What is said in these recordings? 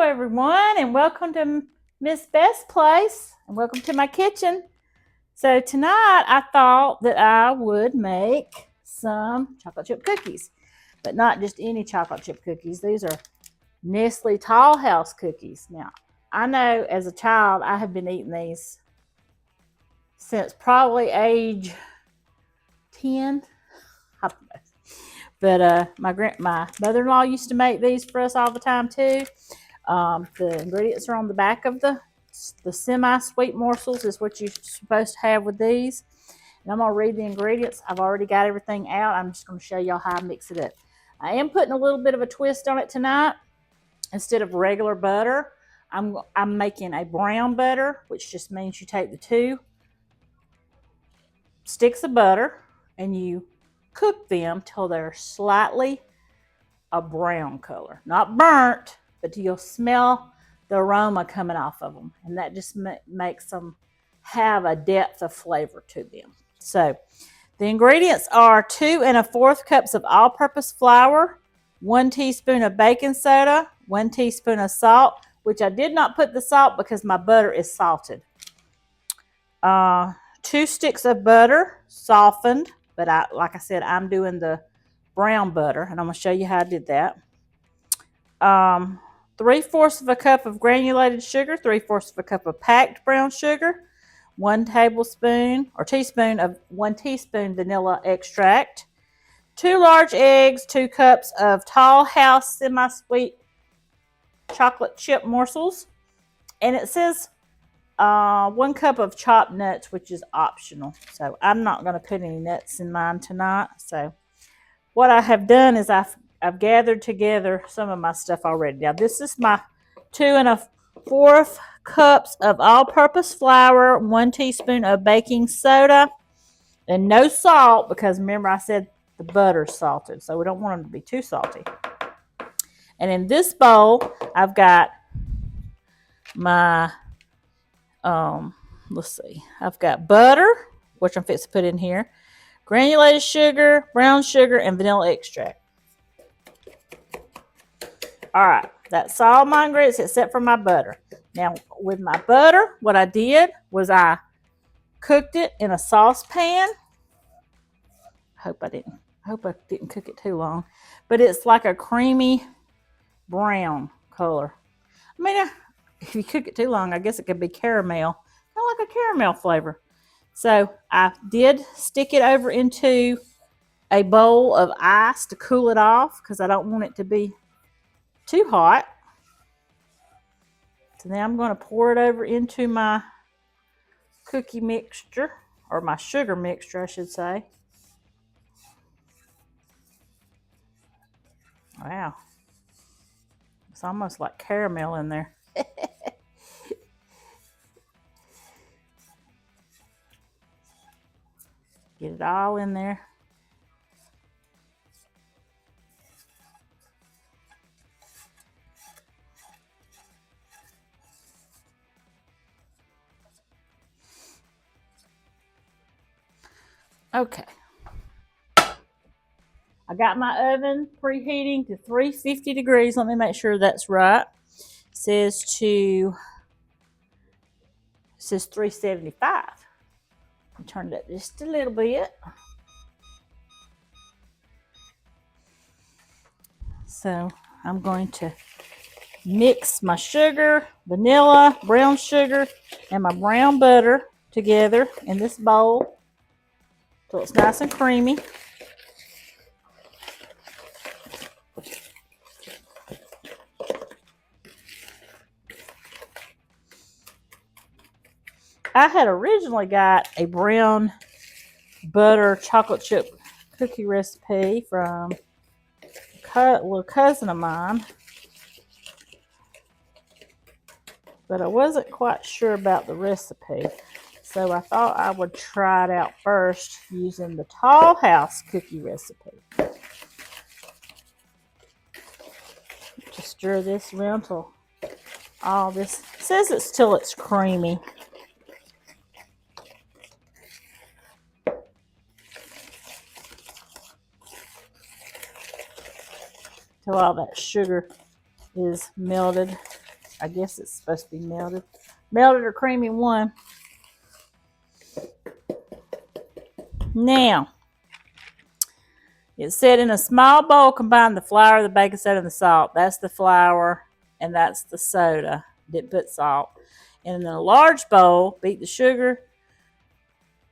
everyone, and welcome to Miss Beth's place, and welcome to my kitchen. So tonight I thought that I would make some chocolate chip cookies, but not just any chocolate chip cookies. These are Nestle Tall House cookies. Now, I know as a child I have been eating these since probably age 10. I don't know. But my mother-in-law used to make these for us all the time too. The ingredients are on the back of the semi-sweet morsels is what you're supposed to have with these. And I'm going to read the ingredients. I've already got everything out. I'm just going to show y'all how I mix it up. I am putting a little bit of a twist on it tonight. Instead of regular butter, I'm making a brown butter, which just means you take the 2 sticks of butter and you cook them till they're slightly a brown color. Not burnt, but you'll smell the aroma coming off of them. And that just makes them have a depth of flavor to them. So the ingredients are 2 1/4 cups of all-purpose flour, 1 teaspoon of baking soda, 1 teaspoon of salt, which I did not put the salt because my butter is salted. 2 sticks of butter, softened, but like I said, I'm doing the brown butter, and I'm going to show you how I did that. 3/4 of a cup of granulated sugar, 3/4 of a cup of packed brown sugar, 1 tablespoon or teaspoon of 1 teaspoon vanilla extract, 2 large eggs, 2 cups of Tall House semi-sweet chocolate chip morsels, and it says 1 cup of chopped nuts, which is optional. So I'm not going to put any nuts in mine tonight. So what I have done is I've gathered together some of my stuff already. Now this is my 2 1/4 cups of all-purpose flour, 1 teaspoon of baking soda, and no salt because remember I said the butter's salted, so we don't want them to be too salty. And in this bowl, I've got my let's see, I've got butter, which I'm fixing to put in here, granulated sugar, brown sugar, and vanilla extract. All right, that's all my ingredients except for my butter. Now, with my butter, what I did was I cooked it in a saucepan. I hope I didn't cook it too long, but it's like a creamy brown color. I mean, if you cook it too long, I guess it could be caramel, kind of like a caramel flavor. So I did stick it over into a bowl of ice to cool it off because I don't want it to be too hot. So now I'm going to pour it over into my cookie mixture, or my sugar mixture, I should say. Wow. It's almost like caramel in there. Get it all in there. Okay. I got my oven preheating to 350 degrees. Let me make sure that's right. It says 375. I turned it just a little bit. So I'm going to mix my sugar, vanilla, brown sugar, and my brown butter together in this bowl so it's nice and creamy. I had originally got a brown butter chocolate chip cookie recipe from a little cousin of mine, but I wasn't quite sure about the recipe, so I thought I would try it out first using the Tall House cookie recipe. Just stir this around till all this, it says it's till it's creamy. Till all that sugar is melted. I guess it's supposed to be melted. Melted or creamy one. Now, it said in a small bowl, combine the flour, the baking soda, and the salt. That's the flour, and that's the soda. Didn't put salt. And in a large bowl, beat the sugar,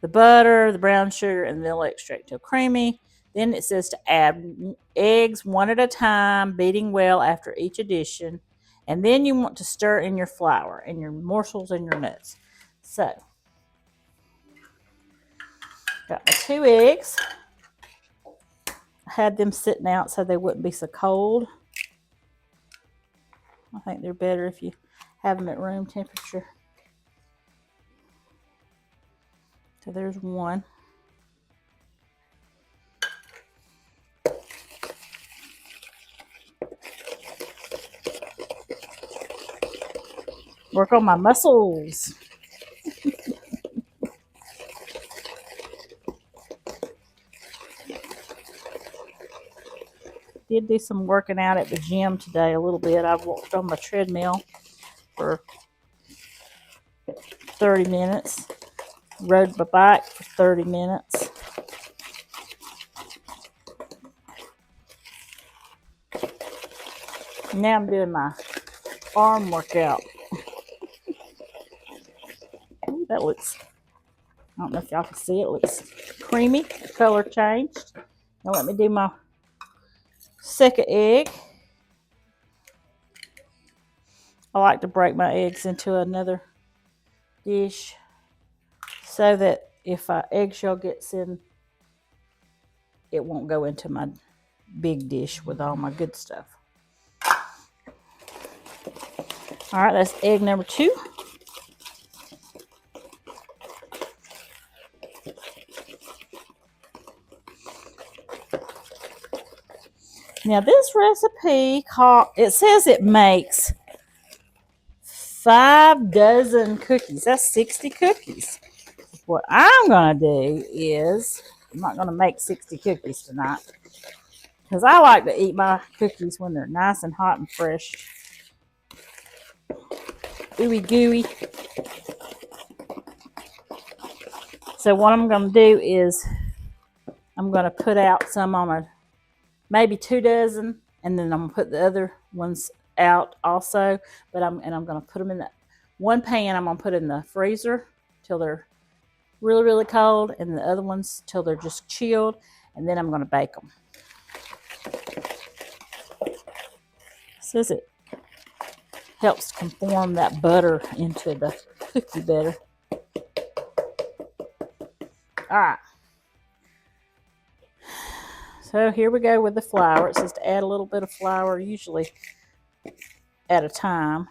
the butter, the brown sugar, and vanilla extract till creamy. Then it says to add eggs one at a time, beating well after each addition. And then you want to stir in your flour and your morsels and your nuts. So, got my 2 eggs. I had them sitting out so they wouldn't be so cold. I think they're better if you have them at room temperature. So there's one. Work on my muscles. Did do some working out at the gym today a little bit. I've walked on my treadmill for 30 minutes. Rode my bike for 30 minutes. Now I'm doing my arm workout. Ooh, that looks, I don't know if y'all can see it, looks creamy. The color changed. Now let me do my second egg. I like to break my eggs into another dish so that if eggshell gets in, it won't go into my big dish with all my good stuff. All right, that's egg number 2. Now this recipe, it says it makes 5 dozen cookies. That's 60 cookies. What I'm going to do is, I'm not going to make 60 cookies tonight, because I like to eat my cookies when they're nice and hot and fresh. Ooey gooey. So what I'm going to do is, I'm going to put out some on maybe 2 dozen, and then I'm going to put the other ones out also. But I'm going to put them in that one pan. I'm going to put in the freezer till they're really, really cold, and the other ones till they're just chilled, and then I'm going to bake them. It says it helps conform that butter into the cookie better. All right. So here we go with the flour. It says to add a little bit of flour, usually at a time.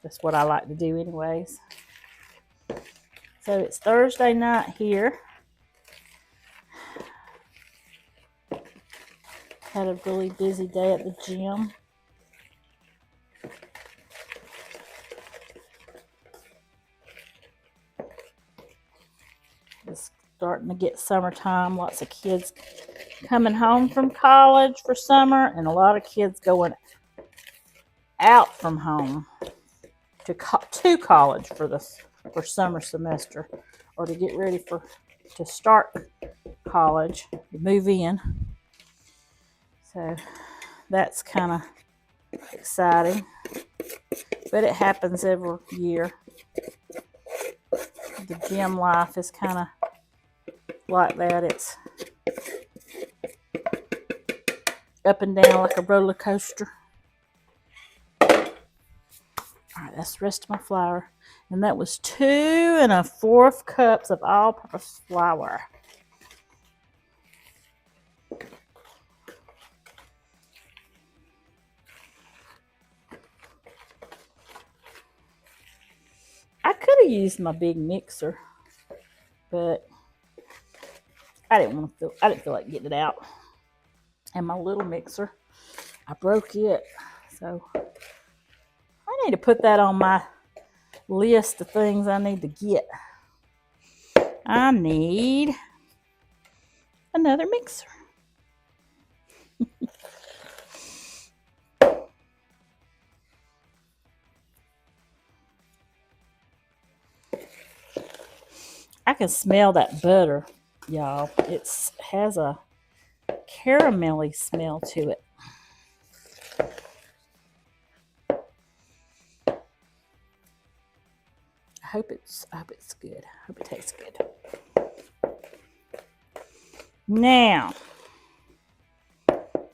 That's what I like to do anyways. So it's Thursday night here. Had a really busy day at the gym. It's starting to get summertime. Lots of kids coming home from college for summer, and a lot of kids going out from home to college for summer semester, or to get ready to start college, to move in. So that's kind of exciting, but it happens every year. The gym life is kind of like that. It's up and down like a roller coaster. All right, that's the rest of my flour. And that was 2 1/4 cups of all-purpose flour. I could have used my big mixer, but I didn't feel like getting it out. And my little mixer, I broke it. So I need to put that on my list of things I need to get. I need another mixer. I can smell that butter, y'all. It has a caramelly smell to it. I hope it's good. I hope it tastes good. Now,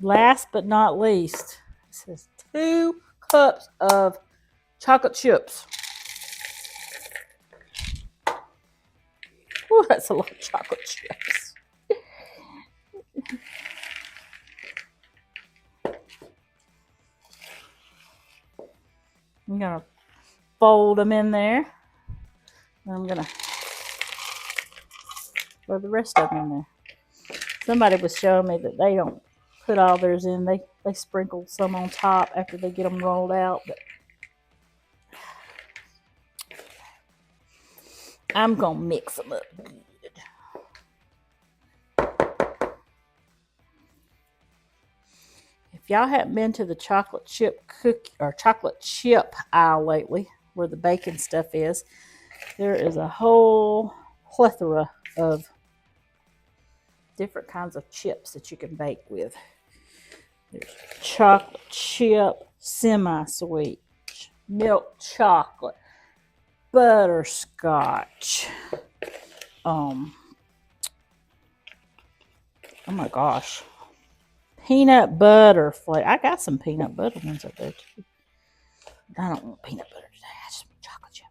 last but not least, this is 2 cups of chocolate chips. Ooh, that's a lot of chocolate chips. I'm going to fold them in there. And I'm going to throw the rest of them in there. Somebody was showing me that they don't put all theirs in. They sprinkle some on top after they get them rolled out. But I'm going to mix them up good. If y'all haven't been to the chocolate chip cookie or chocolate chip aisle lately, where the baking stuff is, there is a whole plethora of different kinds of chips that you can bake with. There's chocolate chip, semi-sweet, milk chocolate, butterscotch. Oh my gosh. Peanut butter flavor. I got some peanut butter ones up there too. I don't want peanut butter today. I just want chocolate chip.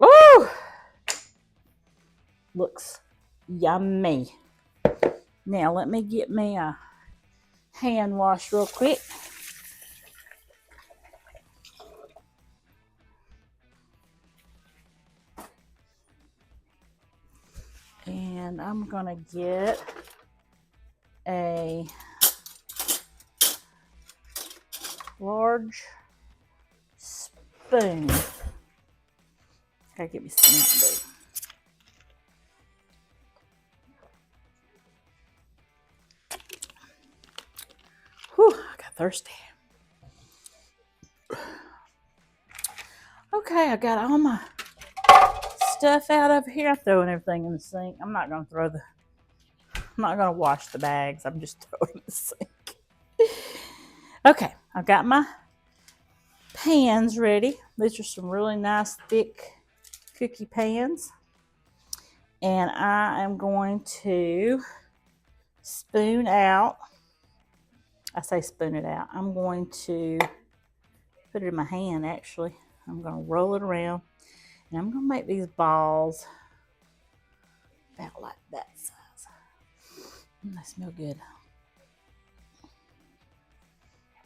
Woo! Looks yummy. Now let me get me a hand wash real quick. And I'm gonna get a large spoon. Gotta get me some Mountain Dew. Whew, I got thirsty. Okay, I got all my stuff out of here. I'm throwing everything in the sink. I'm not gonna wash the bags. I'm just throwing it in the sink. Okay, I've got my pans ready. These are some really nice thick cookie pans. And I am going to spoon out. I say spoon it out. I'm going to put it in my hand actually. I'm going to roll it around. And I'm going to make these balls about like that size. They smell good.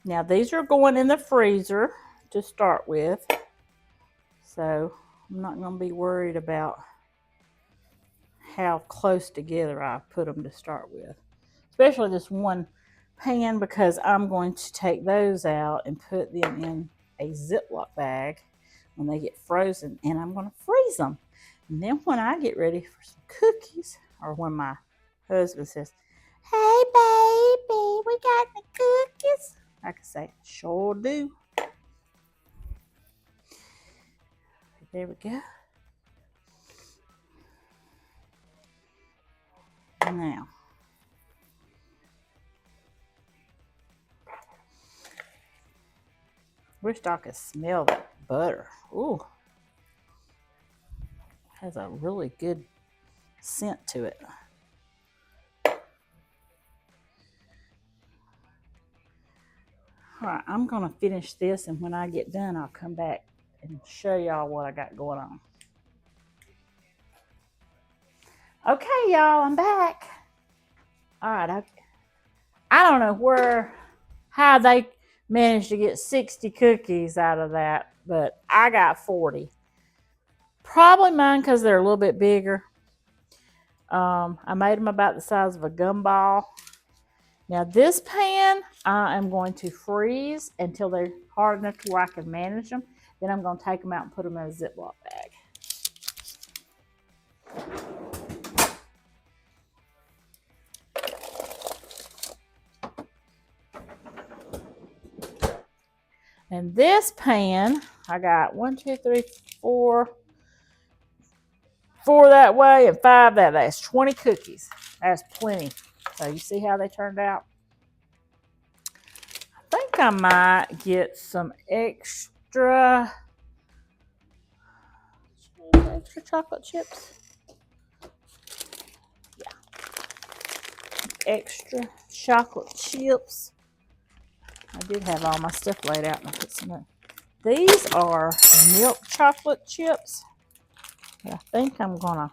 Now these are going in the freezer to start with. So I'm not going to be worried about how close together I put them to start with. Especially this one pan, because I'm going to take those out and put them in a Ziploc bag when they get frozen, and I'm going to freeze them. And then when I get ready for some cookies, or when my husband says, "Hey baby, we got the cookies," I can say, "Sure do." There we go. Now, wish I could smell that butter. Ooh, has a really good scent to it. All right, I'm gonna finish this, and when I get done, I'll come back and show y'all what I got going on. Okay, y'all, I'm back. All right, I don't know how they managed to get 60 cookies out of that, but I got 40. Probably mine because they're a little bit bigger. I made them about the size of a gumball. Now this pan, I am going to freeze until they're hard enough to where I can manage them. Then I'm going to take them out and put them in a Ziploc bag. And this pan, I got 1, 2, 3, 4. 4 that way and 5 that way. That's 20 cookies. That's plenty. So you see how they turned out? I think I might get some extra chocolate chips. Yeah. Extra chocolate chips. I did have all my stuff laid out and I put some in. These are milk chocolate chips. I think I'm gonna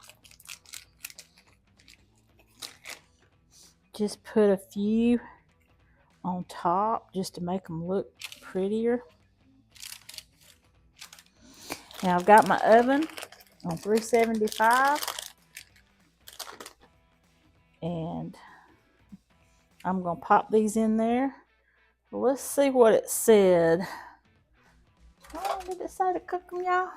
just put a few on top just to make them look prettier. Now I've got my oven on 375 and I'm gonna pop these in there. Let's see what it said. Oh, did it say to cook them, y'all?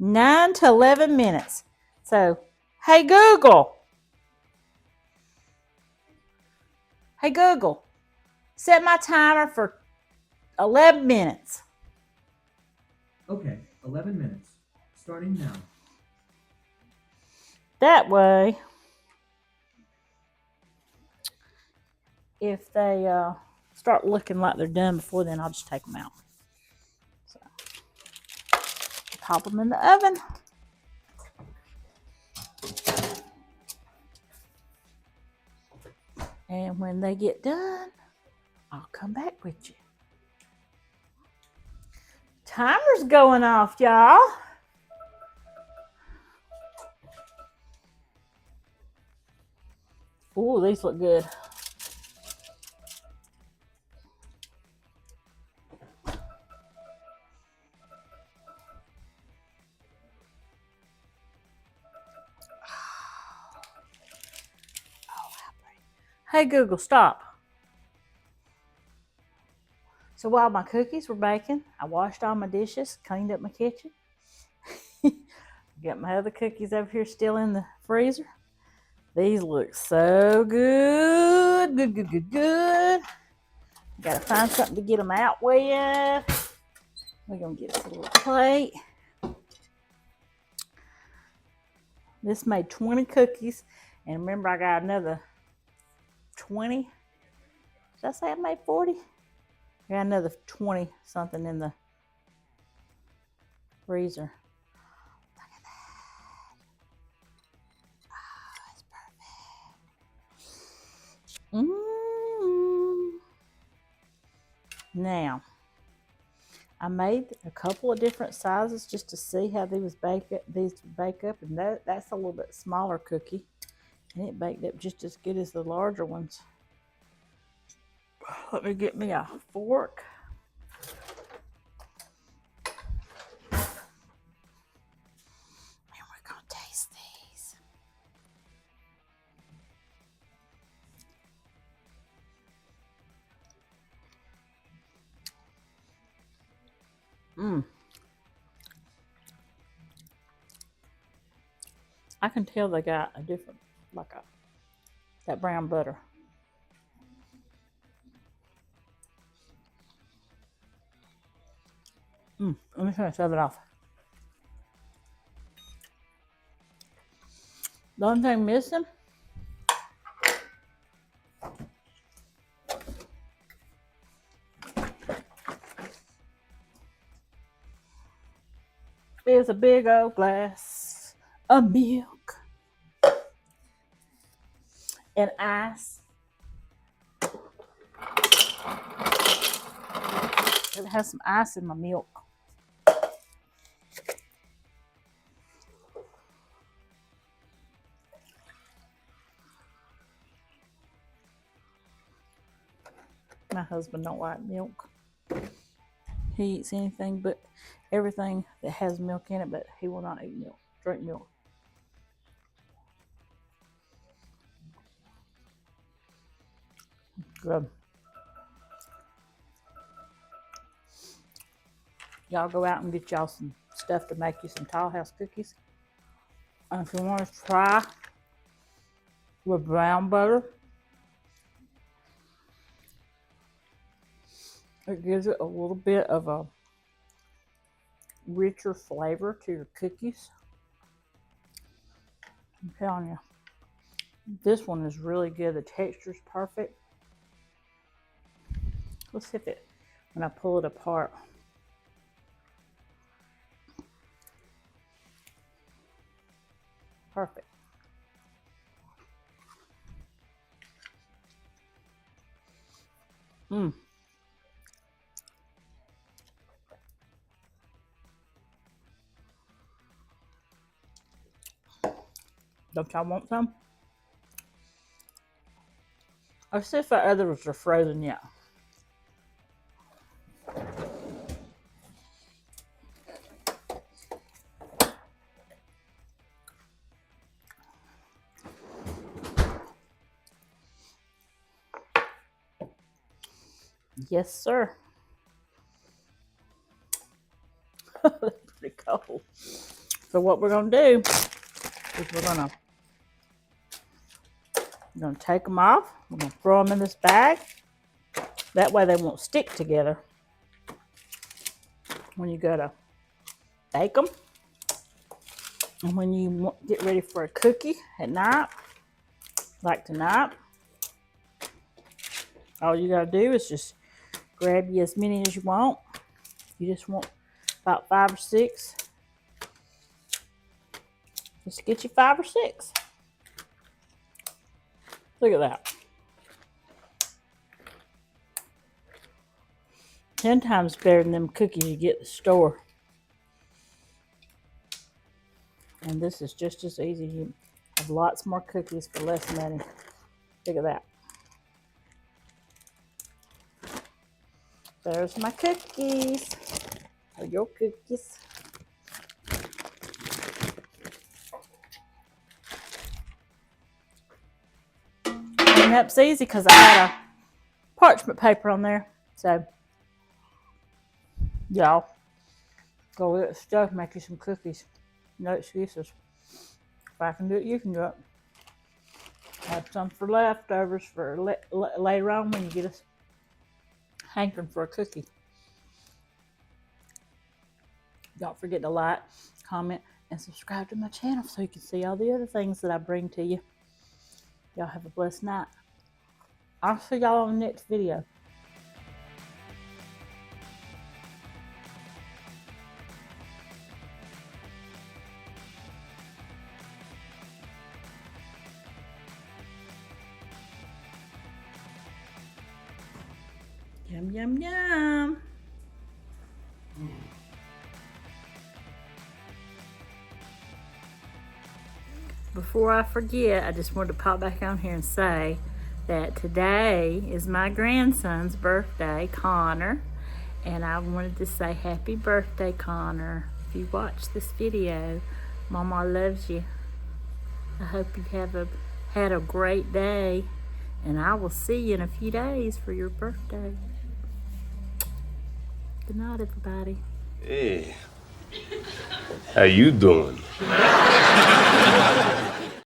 Nine to 11 minutes. So, hey Google. Hey Google, set my timer for 11 minutes. Okay, 11 minutes. Starting now. That way, if they start looking like they're done before then, I'll just take them out. So, pop them in the oven. And when they get done, I'll come back with you. Timer's going off, y'all. Ooh, these look good. Hey Google, stop. So while my cookies were baking, I washed all my dishes, cleaned up my kitchen. Got my other cookies over here still in the freezer. These look so good. Good. Gotta find something to get them out with. We're gonna get us a little plate. This made 20 cookies. And remember, I got another 20. Did I say I made 40? I got another 20 something in the freezer. Look at that. Oh, it's perfect. Now, I made a couple of different sizes just to see how these bake up, and that's a little bit smaller cookie, and it baked up just as good as the larger ones. Let me get me a fork. And we're gonna taste these. I can tell they got a different, that brown butter. Let me try to shove it off. The only thing missing is a big old glass of milk and ice. It has some ice in my milk. My husband don't like milk. He eats anything but everything that has milk in it, but he will not eat milk, drink milk. Good. Y'all go out and get y'all some stuff to make you some Tall House cookies. And if you want to try with brown butter, It gives it a little bit of a richer flavor to your cookies. I'm telling you, this one is really good. The texture is perfect. Let's see if it, when I pull it apart. Perfect. Mmm. Don't y'all want some? Let's see if the others are frozen yet. Yes, sir. That's pretty cold. So what we're gonna do is we're gonna take them off. We're gonna throw them in this bag. That way they won't stick together when you go to bake them. And when you get ready for a cookie at night, like tonight, all you gotta do is just grab you as many as you want. You just want about 5 or 6. Just get you 5 or 6. Look at that. 10 times better than them cookies you get at the store. And this is just as easy. You have lots more cookies for less money. Look at that. There's my cookies. Or your cookies. And that's easy because I had a parchment paper on there. So, y'all, go get the stuff, make you some cookies. No excuses. If I can do it, you can do it. Have some for leftovers for later on when you get a hankering for a cookie. Don't forget to like, comment, and subscribe to my channel so you can see all the other things that I bring to you. Y'all have a blessed night. I'll see y'all on the next video. Yum, yum, yum. Before I forget, I just wanted to pop back on here and say that today is my grandson's birthday, Connor. And I wanted to say happy birthday, Connor. If you watch this video, Mama loves you. I hope you have had a great day. And I will see you in a few days for your birthday. Good night, everybody. Hey, how you doing?